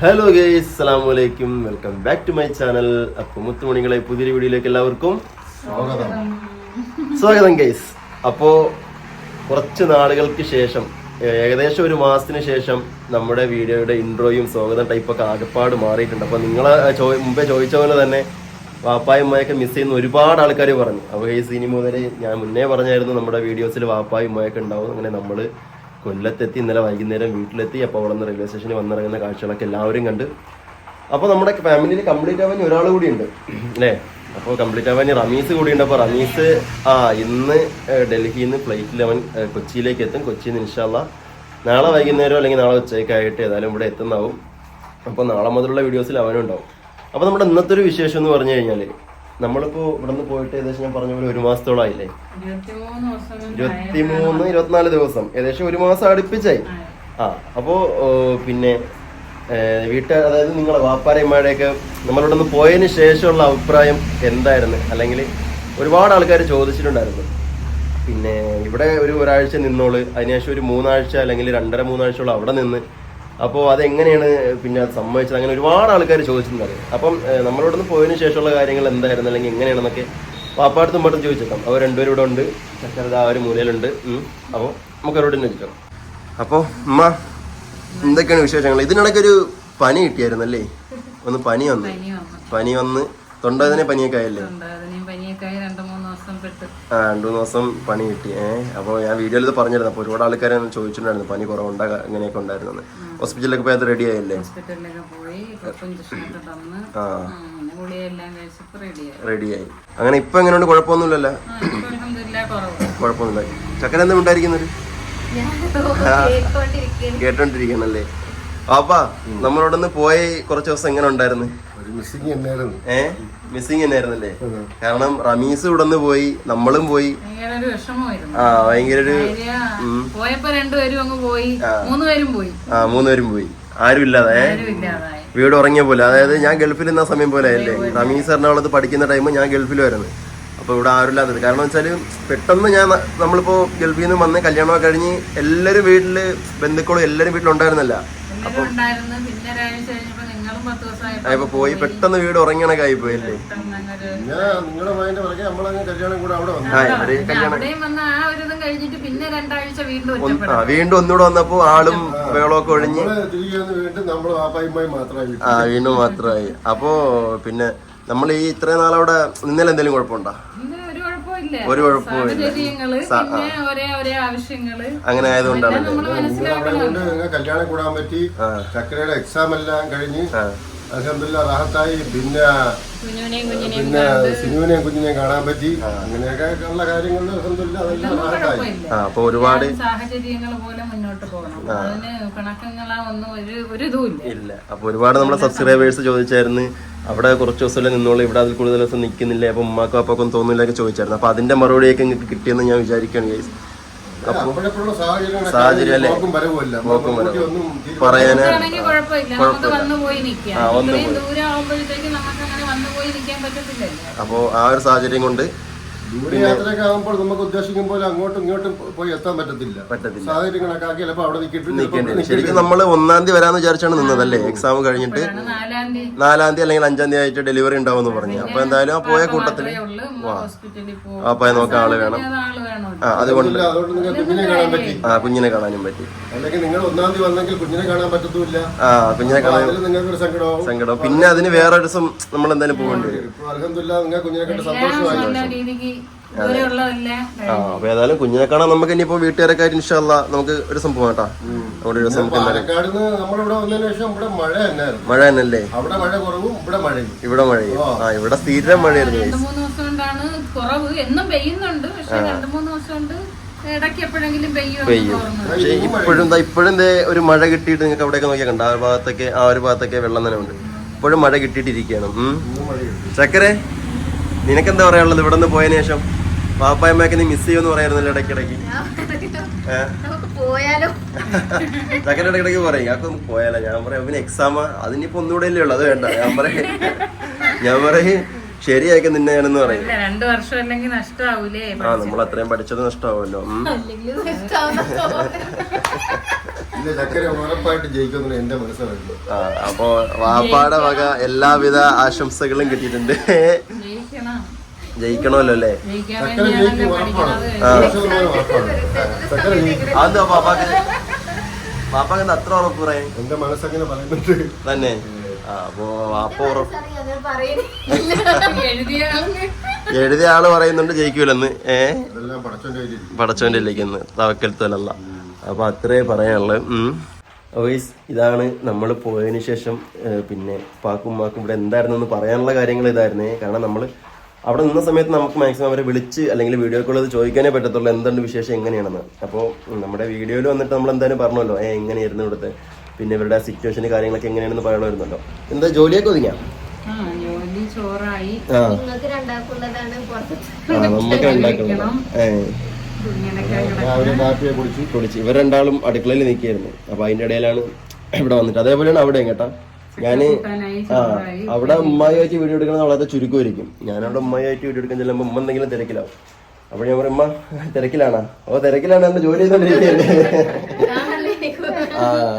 Hello guys, അസ്സലാമു അലൈക്കും. Welcome back to my channel. അപ്പോൾ മുത്തുമണികളെ പുതിയൊരു വീഡിയോയിലേക്ക് എല്ലാവർക്കും സ്വാഗതം ഗൈസ്. അപ്പോൾ കുറച്ച് നാളുകൾക്ക് ശേഷം, ഏകദേശം ഒരു മാസത്തിന് ശേഷം നമ്മുടെ വീഡിയോയുടെ ഇൻട്രോയും സ്വാഗതം ടൈപ്പൊക്കെ ആകെപ്പാട് മാറിയിട്ടുണ്ട്. അപ്പോൾ നിങ്ങളെ മുമ്പേ ചോദിച്ച പോലെ തന്നെ വാപ്പായും ഉമ്മയൊക്കെ മിസ് ചെയ്യുന്ന ഒരുപാട് ആൾക്കാർ പറഞ്ഞു. അപ്പോൾ ഗൈസ്, ഇനി മുതൽ ഞാൻ മുന്നേ പറഞ്ഞായിരുന്നു നമ്മുടെ വീഡിയോസിൽ വാപ്പായും ഉമ്മയൊക്കെ ഉണ്ടാവും. അങ്ങനെ നമ്മൾ കൊല്ലത്തെത്തി, ഇന്നലെ വൈകുന്നേരം വീട്ടിലെത്തി. അപ്പോൾ അവിടെ നിന്ന് റെയിൽവേ സ്റ്റേഷനിൽ വന്നിറങ്ങുന്ന കാഴ്ചകളൊക്കെ എല്ലാവരും കണ്ട്. അപ്പോൾ നമ്മുടെ ഫാമിലിയിൽ കംപ്ലീറ്റ് ആവാൻ ഒരാൾ കൂടി ഉണ്ട് അല്ലേ? അപ്പോൾ കംപ്ലീറ്റ് ആവാൻ റമീസ് കൂടി ഉണ്ട്. അപ്പോൾ റമീസ് ഇന്ന് ഡൽഹിയിൽ നിന്ന് ഫ്ലൈറ്റിൽ അവൻ കൊച്ചിയിലേക്ക് എത്തും. കൊച്ചിയിൽ നിന്ന് ഇൻഷാ അല്ലാഹ് നാളെ വൈകുന്നേരം അല്ലെങ്കിൽ നാളെ ഉച്ചയ്ക്കായിട്ട് ഏതായാലും ഇവിടെ എത്തുന്നതാവും. അപ്പോൾ നാളെ മുതലുള്ള വീഡിയോസിൽ അവനും ഉണ്ടാവും. അപ്പോൾ നമ്മുടെ ഇന്നത്തെ ഒരു വിശേഷം എന്ന് പറഞ്ഞു കഴിഞ്ഞാൽ, നമ്മളിപ്പോൾ ഇവിടെ നിന്ന് പോയിട്ട് ഏകദേശം ഞാൻ പറഞ്ഞ പോലെ ഒരു മാസത്തോളമായില്ലേ, 24 ദിവസം, ഏകദേശം ഒരു മാസം അടുപ്പിച്ചായി. അപ്പോൾ പിന്നെ അതായത് നിങ്ങളെ വാപ്പാരമ്മയുടെയൊക്കെ നമ്മളിവിടെ നിന്ന് പോയതിന് ശേഷമുള്ള അഭിപ്രായം എന്തായിരുന്നു, അല്ലെങ്കിൽ ഒരുപാട് ആൾക്കാർ ചോദിച്ചിട്ടുണ്ടായിരുന്നു. പിന്നെ ഇവിടെ ഒരാഴ്ച നിന്നോള്, അതിനുശേഷം ഒരു 3 ആഴ്ച അല്ലെങ്കിൽ 2.5-3 ആഴ്ചയോളം അവിടെ നിന്ന്. അപ്പോൾ അതെങ്ങനെയാണ് പിന്നെ അത് സമ്മതിച്ചത്, അങ്ങനെ ഒരുപാട് ആൾക്കാർ ചോദിച്ചിട്ടുണ്ടായിരുന്നു. അപ്പം നമ്മളിവിടെ നിന്ന് പോയതിന് ശേഷമുള്ള കാര്യങ്ങൾ എന്തായിരുന്നു, അല്ലെങ്കിൽ എങ്ങനെയാണെന്നൊക്കെ പാപ്പാടുത്തും പാട്ടും ചോദിച്ചേക്കാം. അവർ രണ്ടുപേരും ഇവിടെ ഉണ്ട്, ചക്കരത ആ ഒരു മൂലയിലുണ്ട്. അപ്പോൾ നമുക്ക് അവരോട് തന്നെ ചോദിക്കാം. അപ്പോൾ ഉമ്മ, എന്തൊക്കെയാണ് വിശേഷങ്ങൾ? ഇതിനിടയ്ക്കൊരു പനി കിട്ടിയായിരുന്നല്ലേ? ഒന്ന് പനി വന്ന് തൊണ്ടവേദന പനിയൊക്കെ ആയല്ലേ? 2-3 ദിവസം പനി കിട്ടി. അപ്പോൾ ഞാൻ വീഡിയോയിൽ ഇത് പറഞ്ഞിരുന്നു. അപ്പോൾ ഒരുപാട് ആൾക്കാരെ ചോദിച്ചിട്ടുണ്ടായിരുന്നു പനി കുറവുണ്ടാ എങ്ങനെയൊക്കെ ഉണ്ടായിരുന്നു. ഹോസ്പിറ്റലിലൊക്കെ പോയി അത് റെഡി ആയല്ലേ? റെഡിയായി. അങ്ങനെ ഇപ്പൊ എങ്ങനെയുണ്ട്? കുഴപ്പമൊന്നുമില്ലല്ലോ? കുഴപ്പമൊന്നുമില്ല. ചക്കര എന്താ ഉണ്ടായിരിക്കുന്നത്? കേട്ടോണ്ടിരിക്കണല്ലേ? പാപ്പാ, നമ്മളിവിടെ നിന്ന് പോയി കുറച്ച് ദിവസം എങ്ങനെ ഉണ്ടായിരുന്നു? മിസ്സിങ് തന്നെയായിരുന്നല്ലേ? കാരണം റമീസ് ഇവിടെ നിന്ന് പോയി, നമ്മളും പോയി. ഭയങ്കര ഒരു മൂന്നുപേരും പോയി, ആരും ഇല്ലാതെ വീട് ഉറങ്ങിയ പോലെ. അതായത് ഞാൻ ഗൾഫിൽ നിന്ന സമയം പോലെ അല്ലേ? റമീസ് എറണാകുളത്ത് പഠിക്കുന്ന ടൈം ഞാൻ ഗൾഫിലുമായിരുന്നു. അപ്പോൾ ഇവിടെ ആരും ഇല്ലാത്തത് കാരണം വെച്ചാൽ പെട്ടെന്ന് നമ്മളിപ്പോ ഗൾഫിൽ നിന്ന് വന്ന് കല്യാണമൊക്കെ കഴിഞ്ഞ് എല്ലാവരും വീട്ടില്, ബന്ധുക്കളും എല്ലാവരും വീട്ടിലുണ്ടായിരുന്നല്ല. അപ്പൊ ഇപ്പൊ പോയി പെട്ടെന്ന് വീട് ഉറങ്ങിയണക്കായി പോയല്ലേ? വീണ്ടും ഒന്നുകൂടെ വന്നപ്പോ ആളും ബഹളമൊക്കെ ഒഴിഞ്ഞ് വീണ്ടും മാത്രമായി. അപ്പോ പിന്നെ നമ്മൾ ഈ ഇത്രയും നാളവിടെ നിന്നേൽ എന്തെങ്കിലും കുഴപ്പമുണ്ടോ? ഒരു കുഴപ്പമില്ല. അങ്ങനെ ആയതുകൊണ്ടാണ് കല്യാണം കൂടാൻ പറ്റി. ചക്കരയുടെ എക്സാം എല്ലാം കഴിഞ്ഞ് അൽഹംദുലില്ലാ റാഹത്തായി. പിന്നെ സിനുവിനെയും കുഞ്ഞിനെയും കാണാൻ പറ്റി. അങ്ങനെയൊക്കെ ഉള്ള കാര്യങ്ങൾ അൽഹംദുലില്ലാ അതെല്ലാം റാഹത്തായി. അപ്പൊ ഒരുപാട് സാഹചര്യങ്ങൾ പോലെ മുന്നോട്ട് പോകണം. അതിന് പിണക്കങ്ങളൊന്നും ഒരു ഇല്ല. അപ്പൊ ഒരുപാട് നമ്മളെ സബ്സ്ക്രൈബേഴ്സ് ചോദിച്ചായിരുന്നു, അവിടെ കുറച്ച് ദിവസമല്ലേ നിന്നോളൂ, ഇവിടെ അതിൽ കൂടുതൽ ദിവസം നിൽക്കുന്നില്ലേ, അപ്പൊ ഉമ്മാക്കും അപ്പൊക്കെ തോന്നില്ലൊക്കെ ചോദിച്ചായിരുന്നു. അപ്പൊ അതിന്റെ മറുപടിയൊക്കെ നിങ്ങൾക്ക് കിട്ടിയെന്ന് ഞാൻ വിചാരിക്കുകയാണ് ഗൈസ്. സാഹചര്യം അല്ലേ പറയാന് അപ്പോ ആ ഒരു സാഹചര്യം കൊണ്ട് യാത്രയൊക്കെ ആകുമ്പോൾ നമുക്ക് ഉദ്ദേശിക്കുമ്പോൾ അങ്ങോട്ടും ഇങ്ങോട്ടും പോയി എത്താൻ പറ്റത്തില്ല. സാഹചര്യം കണക്കാക്കി ചിലപ്പോൾ അവിടെ നിൽക്കേണ്ടി. ശരിക്കും നമ്മള് 1-ാം തീയതി വരാന്ന് വിചാരിച്ചാണ് നിന്നതല്ലേ? എക്സാം കഴിഞ്ഞിട്ട് 4-ാം തീയതി അല്ലെങ്കിൽ 5-ാം തീയതി ആയിട്ട് ഡെലിവറി ഉണ്ടാവും എന്ന് പറഞ്ഞു. അപ്പൊ എന്തായാലും ആ പോയ കൂട്ടത്തില് അപ്പൊ നോക്കാൻ ആള് വേണം. അതുകൊണ്ട് കുഞ്ഞിനെ കാണാനും പറ്റി. അല്ലെങ്കിൽ നിങ്ങൾ 1-ാം തീയതി വന്നെങ്കിൽ കുഞ്ഞിനെ കാണാൻ പറ്റത്തില്ല. കുഞ്ഞിനെ കാണാൻ നിങ്ങൾക്കൊരു സങ്കടം. പിന്നെ അതിന് വേറെ ഒരു ദിവസം നമ്മൾ എന്തായാലും പോകേണ്ടി വരും. അൽഹംദുലില്ലാ നിങ്ങൾ കുഞ്ഞിനെ കണ്ട് സന്തോഷമായി. അപ്പൊ ഏതായാലും കുഞ്ഞിനെ കാണാൻ നമുക്ക് ഇനിയിപ്പോ വീട്ടുകാരൊക്കെ ആയിട്ട് ഇൻഷാ അല്ലാഹ് നമുക്ക് ഒരു സംഭവം കേട്ടാ. അവിടെ ഒരു ദിവസം മഴ തന്നെയല്ലേ? ഇവിടെ മഴയും. ഇവിടെ സ്ഥിരം മഴയായിരുന്നു. 2-3 ദിവസം കൊണ്ടാണ് കുറവ്. എന്നും പെയ്യുന്നുണ്ട്, പക്ഷെ 2-3 ദിവസം കൊണ്ട് ഇടയ്ക്ക് എപ്പോഴെങ്കിലും പെയ്യും. പക്ഷെ ഇപ്പോഴും ഒരു മഴ കിട്ടിയിട്ട് നിങ്ങൾക്ക് അവിടെയൊക്കെ നോക്കിയാൽ കണ്ട ആ ഒരു ഭാഗത്തൊക്കെ വെള്ളം തന്നെ ഉണ്ട്. ഇപ്പോഴും മഴ കിട്ടിയിട്ടിരിക്കുകയാണ്. ചക്കരെ, നിനക്കെന്താ പറയാനുള്ളത് ഇവിടെ നിന്ന് പോയതിനു ശേഷം? പാപ്പായമ്മയൊക്കെ നീ മിസ് ചെയ്യുമെന്ന് പറയായിരുന്നല്ലോ ഇടയ്ക്കിടയ്ക്ക്. ചക്കര ഇടയ്ക്കിടയ്ക്ക് പറയും അതൊക്കെ പോയാലോ. ഞാൻ പറയാം പിന്നെ എക്സാമാ, അതിനിപ്പോ ഒന്നുകൂടെ അല്ലേ ഉള്ളു, അത് വേണ്ട. ഞാൻ പറയും ശരിയാക്കി നിന്നെ ഞാനെന്ന് പറയും. 2 വർഷം അല്ലെങ്കിൽ നഷ്ടമാവൂലേ? നമ്മൾ അത്രയും പഠിച്ചത് നഷ്ടമാവുമല്ലോ. ഇല്ല, ചക്കര ഉറപ്പായിട്ട് ജയിക്കുമെന്ന് എന്റെ മനസ്സിലാക്കി. അപ്പൊ വാപ്പാടെ വക എല്ലാവിധ ആശംസകളും കിട്ടിയിട്ടുണ്ട്. ജയിക്കണമല്ലോ അല്ലേ? ചക്കര ജയിക്കും ഉറപ്പാണ്. ചക്കര ജയിക്കും. അതെന്താ വാപ്പാക്ക് അത്ര ഉറപ്പ് പറയാൻ? എന്റെ മനസ്സങ്ങനെ പറയുന്നുണ്ട് തന്നെ. അപ്പൊ വാപ്പ ഉറപ്പ് എഴുതിയ ആള് പറയുന്നുണ്ട് ജയിക്കൂലെന്ന്. അതെല്ലാം പടച്ചോന്റെ ഇല്ലേക്കെന്ന് തവക്കൽത്തല്ല. അപ്പൊ അത്രേ പറയാനുള്ളത്. ഇതാണ് നമ്മൾ പോയതിനു ശേഷം പിന്നെ പാക്കും മാക്കും ഇവിടെ എന്തായിരുന്നു പറയാനുള്ള കാര്യങ്ങൾ ഇതായിരുന്നേ. കാരണം നമ്മൾ അവിടെ നിന്ന സമയത്ത് നമുക്ക് മാക്സിമം അവരെ വിളിച്ച് അല്ലെങ്കിൽ വീഡിയോ കോൾ ചെയ്ത് ചോദിക്കാനേ പറ്റത്തുള്ളൂ എന്തുണ്ട് വിശേഷം എങ്ങനെയാണെന്ന്. അപ്പോൾ നമ്മുടെ വീഡിയോയിൽ വന്നിട്ട് നമ്മൾ എന്തായാലും പറഞ്ഞല്ലോ എങ്ങനെയായിരുന്നു ഇവിടുത്തെ, പിന്നെ ഇവരുടെ സിറ്റുവേഷൻ കാര്യങ്ങളൊക്കെ എങ്ങനെയാണെന്ന് പറയണമായിരുന്നല്ലോ. എന്താ ജോലിയൊക്കെ ഒതുങ്ങിയാ? നമുക്ക് ഉണ്ടാക്കണം. കുടിച്ച് ഇവർ രണ്ടാളും അടുക്കളയിൽ നിൽക്കുകയായിരുന്നു. അപ്പൊ അതിന്റെ ഇടയിലാണ് ഇവിടെ വന്നിട്ട്. അതേപോലെയാണ് അവിടെയും കേട്ടാ. ഞാന് അവിടെ ഉമ്മായിട്ട് വീഡിയോ എടുക്കുന്നത് വളരെ ചുരുക്കമായിരിക്കും. ഞാനവിടെ ഉമ്മായിട്ട് വീഡിയോ എടുക്കാൻ ചെല്ലുമ്പോൾ ഉമ്മ എന്തെങ്കിലും തിരക്കിലാവും. അപ്പോൾ ഞാൻ പറയും, ഉമ്മ തിരക്കിലാണോ? തിരക്കിലാണ് എന്നെ ജോലി ചെയ്തോണ്ടിരിക്കുകയല്ലേ.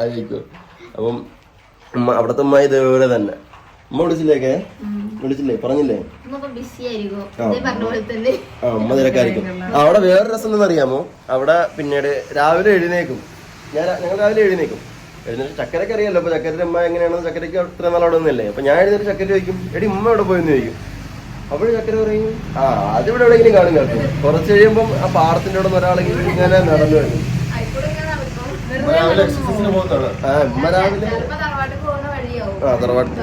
ആയിരിക്കും. അപ്പം ഉമ്മ അവിടത്തെ ഉമ്മ ഇതേപോലെ തന്നെ. ഉമ്മ വിളിച്ചില്ലേ പറഞ്ഞില്ലേ? ഉമ്മ തിരക്കായിരിക്കും. അവിടെ വേറെ രസം എന്താണെന്നറിയാമോ? അവിടെ പിന്നീട് രാവിലെ എഴുന്നേക്കും. ഞങ്ങൾ രാവിലെ എഴുന്നേക്കും. ചക്കരക്ക് അറിയാലോ. അപ്പൊ ചക്കരയുടെ അമ്മ എങ്ങനെയാണെന്ന്, ചക്കരക്ക് ഇത്ര നാൾ അവിടെ ഒന്നല്ലേ. അപ്പൊ ഞാൻ എഴുന്നേറ്റ് ചക്കര ചോദിക്കും, എടി ഉമ്മ എവിടെ പോയെന്ന് ചോദിക്കും. അപ്പോഴും ചക്കര പറയും, അതിവിടെ എവിടെയെങ്കിലും കാണും കേൾക്കും. കുറച്ച് കഴിയുമ്പം ആ പാടത്തിന്റെ അവിടെ നിന്ന് ഒരാളെങ്കിലും ഇങ്ങനെ നടന്നു വരും. ഉമ്മ രാവിലെ തറവാട്ടിൽ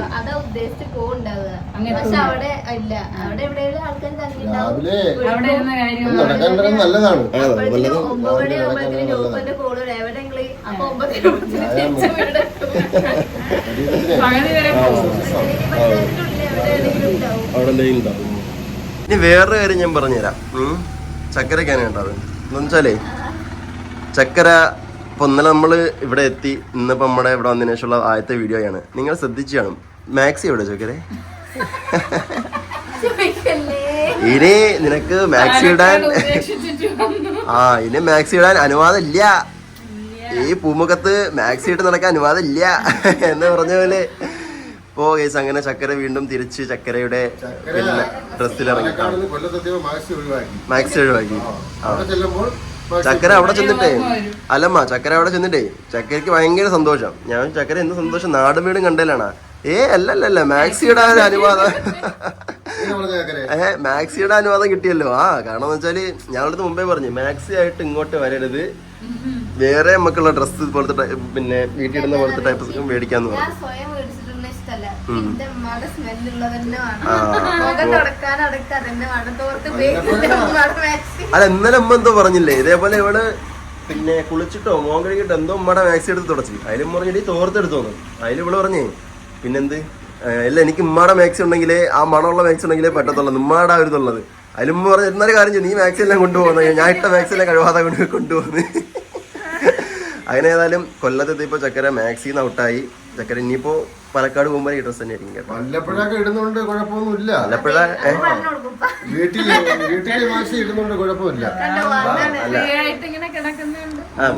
നല്ലതാണ്. ഇനി വേറൊരു കാര്യം ഞാൻ പറഞ്ഞുതരാം. ചക്കരക്കാണ് കേട്ടത്. എന്താ വെച്ചാലേ ചക്കര ഇപ്പൊ ഇന്നലെ നമ്മള് ഇവിടെ എത്തി. ഇന്നിപ്പോ നമ്മുടെ ഇവിടെ വന്നതിന് ശേഷമുള്ള ആദ്യത്തെ വീഡിയോ ആണ്. നിങ്ങൾ ശ്രദ്ധിച്ചു കാണും. മാക്സി എവിടെ ചക്കരെ? ഇനി നിനക്ക് മാക്സി ഇടാൻ ഇനി മാക്സി ഇടാൻ അനുവാദം ഇല്ല. ഈ പൂമുഖത്ത് മാക്സി ഇട്ട് നടക്കാൻ അനുവാദം ഇല്ല എന്ന് പറഞ്ഞ പോലെ ഇപ്പോ കേസ് അങ്ങനെ ചക്കര വീണ്ടും തിരിച്ച് ചക്കരയുടെ പിന്നെ ഡ്രസ്സിലിറങ്ങി. മാക്സി ഒഴിവാക്കി. ചക്കര അവിടെ ചെന്നിട്ടേ ചക്കര അവിടെ ചെന്നിട്ടേ ചക്കരക്ക് ഭയങ്കര സന്തോഷം. ഞാൻ ചക്കര എന്ത് സന്തോഷം, നാടും വീടും കണ്ടേലാണ്. അല്ലല്ല മാക്സിയുടെ അനുവാദം മാക്സിയുടെ അനുവാദം കിട്ടിയല്ലോ. കാരണം എന്ന് വെച്ചാല് ഞങ്ങളുടെ മുമ്പേ പറഞ്ഞു മാക്സി ആയിട്ട് ഇങ്ങോട്ട് വരരുത്, വേറെ നമുക്കുള്ള ഡ്രസ്സ് പോലത്തെ പിന്നെ വീട്ടിലിടുന്ന പോലത്തെ ടൈപ്പ് മേടിക്കാന്ന് പറഞ്ഞു. അല്ല ഇന്നലെ ഉമ്മ എന്തോ പറഞ്ഞില്ലേ ഇതേപോലെ ഇവള് പിന്നെ കുളിച്ചിട്ടോ മോൻ കഴുകിട്ടോ എന്തോ ഉമ്മയുടെ മാക്സി എടുത്ത് തുടച്ചു. അതിലും പറഞ്ഞിട്ട് തോർത്തെടുത്തോന്നു. അതിൽ ഇവള് പറഞ്ഞേ പിന്നെന്ത് അല്ല എനിക്ക് ഉമ്മയുടെ മാക്സി ഉണ്ടെങ്കിലേ ആ മണമുള്ള മാക്സി ഉണ്ടെങ്കിലേ പറ്റത്തുള്ളത്, ഉമ്മയുടെ ആ ഒരു ഇതുള്ളത്. അതിലും ഉമ്മ പറഞ്ഞ എന്നാലും കാര്യം ചെയ്യും, നീ മാക്സി എല്ലാം കൊണ്ടുപോകുന്ന ഞാൻ ഇട്ട മാക്സി എല്ലാം കഴിവാതെ കൊണ്ടുപോകുന്നത്. അതിനേതായാലും കൊല്ലത്തെത്തിയപ്പോ ചക്കര മാക്സിന്ന് ഔട്ടായി. ചക്കര ഇനിയിപ്പോ പാലക്കാട് പോകുമ്പോൾ ഈ ഡ്രസ് തന്നെ ആയിരിക്കും കേട്ടോ. വല്ലപ്പോഴൊക്കെ ഇടുന്നോണ്ട് കുഴപ്പമൊന്നുമില്ല. വീട്ടില് മാക്സി ഇടുന്നോണ്ട് കുഴപ്പമില്ല.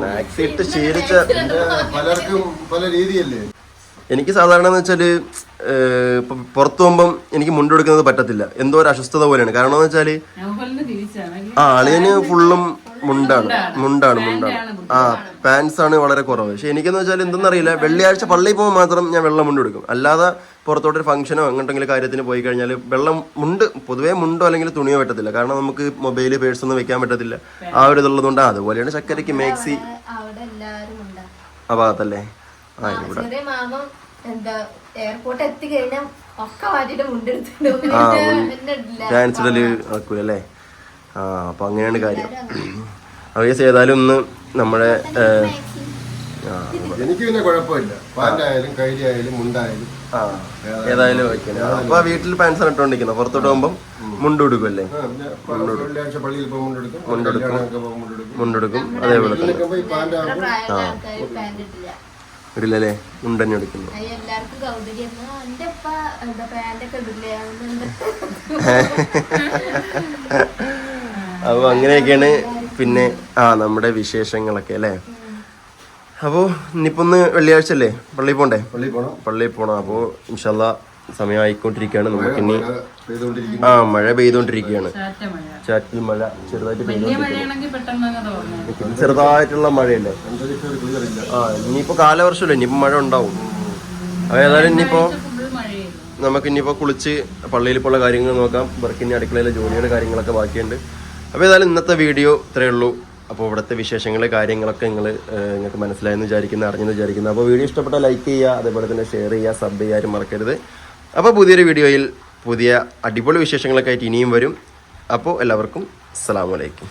മാക്സി ഇട്ട് ശീലിച്ച പലർക്കും പല രീതിയല്ലേ. എനിക്ക് സാധാരണ എന്ന് വെച്ചാല് ഇപ്പൊ പുറത്തു പോകുമ്പം എനിക്ക് മുണ്ടെടുക്കുന്നത് പറ്റത്തില്ല. എന്തോ ഒരു അസ്വസ്ഥത പോലെയാണ്. കാരണം എന്ന് വെച്ചാല് അളിയന് ഫുള്ളും മുണ്ടാണ്. പാൻസ് ആണ് വളരെ കുറവ്. പക്ഷെ എനിക്കെന്ന് വെച്ചാൽ എന്തെന്നറിയില്ല, വെള്ളിയാഴ്ച പള്ളിയിൽ പോകുമ്പോൾ മാത്രം ഞാൻ വെള്ളം മുണ്ടെടുക്കും. അല്ലാതെ പുറത്തോട്ടൊരു ഫംഗ്ഷനോ എങ്ങോട്ടെങ്കിലും കാര്യത്തിന് പോയി കഴിഞ്ഞാൽ പൊതുവേ മുണ്ടോ അല്ലെങ്കിൽ തുണിയോ പറ്റത്തില്ല. കാരണം നമുക്ക് മൊബൈല് പേഴ്സൊന്നും വെക്കാൻ പറ്റത്തില്ല. ആ ഒരു ഇതുള്ളതുകൊണ്ട് അതുപോലെയാണ് ചക്കരയ്ക്ക് മാക്സി ആ ഭാഗത്തല്ലേ. ഇവിടെ എയർപോർട്ട് എത്തി കഴിഞ്ഞാൽ ഡാൻസ് ഇടല് ആക്കൂലല്ലേ. അപ്പൊ അങ്ങനെയാണ് കാര്യം. അവയസ് ഏതായാലും ഒന്ന് നമ്മുടെ എനിക്ക് പിന്നെ കുഴപ്പമില്ല. പാന്റായാലും കൈലിയായാലും മുണ്ടായാലും ഏതായാലും വയ്ക്കണം. അപ്പൊ വീട്ടിൽ പാൻസ് ഇട്ടോണ്ടിരിക്കുന്നത് പുറത്തോട്ട് പോകുമ്പോൾ മുണ്ട് കൊടുക്കുമല്ലേ. മുണ്ടെടുക്കും അതേപോലെ തന്നെ ഇടില്ലല്ലേ, മുണ്ടന്നെ എടുക്കുന്നു. അപ്പൊ അങ്ങനെയൊക്കെയാണ് പിന്നെ നമ്മുടെ വിശേഷങ്ങളൊക്കെ അല്ലേ. അപ്പോൾ ഇനിയിപ്പോൾ ഒന്ന് വെള്ളിയാഴ്ച അല്ലേ പള്ളിയിൽ പോകണ്ടേ? പള്ളിയിൽ പോണം. അപ്പോൾ ഇൻഷാല്ലാ സമയം ആയിക്കൊണ്ടിരിക്കുകയാണ്. നമുക്കിനി പെയ്തുകൊണ്ടിരിക്കുന്നു. മഴ പെയ്തുകൊണ്ടിരിക്കുകയാണ്. ചാറ്റിൽ മഴ ചെറുതായിട്ട് ചെറുതായിട്ടുള്ള മഴയല്ലേ. ഇനിയിപ്പോൾ കാലവർഷമല്ലേ, ഇനിയിപ്പോൾ മഴ ഉണ്ടാവും. അപ്പോൾ ഏതായാലും ഇനിയിപ്പോൾ നമുക്കിനിയിപ്പോൾ കുളിച്ച് പള്ളിയിൽ പോലുള്ള കാര്യങ്ങൾ നോക്കാം. ഇവർക്കിനി അടുക്കളയിലെ ജോലിയുടെ കാര്യങ്ങളൊക്കെ ബാക്കിയുണ്ട്. അപ്പോൾ ഏതായാലും ഇന്നത്തെ വീഡിയോ ഇത്രയേ ഉള്ളൂ. അപ്പോൾ ഇവിടുത്തെ വിശേഷങ്ങൾ കാര്യങ്ങളൊക്കെ നിങ്ങൾക്ക് മനസ്സിലായെന്ന് വിചാരിക്കുന്നു, അറിഞ്ഞെന്ന് വിചാരിക്കുന്നു. അപ്പോൾ വീഡിയോ ഇഷ്ടപ്പെട്ടാൽ ലൈക്ക് ചെയ്യുക, അതേപോലെ തന്നെ ഷെയർ ചെയ്യുക, സബ് ചെയ്യാനും മറക്കരുത്. അപ്പോൾ പുതിയൊരു വീഡിയോയിൽ പുതിയ അടിപൊളി വിശേഷങ്ങളൊക്കെ ആയിട്ട് ഇനിയും വരും. അപ്പോൾ എല്ലാവർക്കും അസ്സലാമു അലൈക്കും.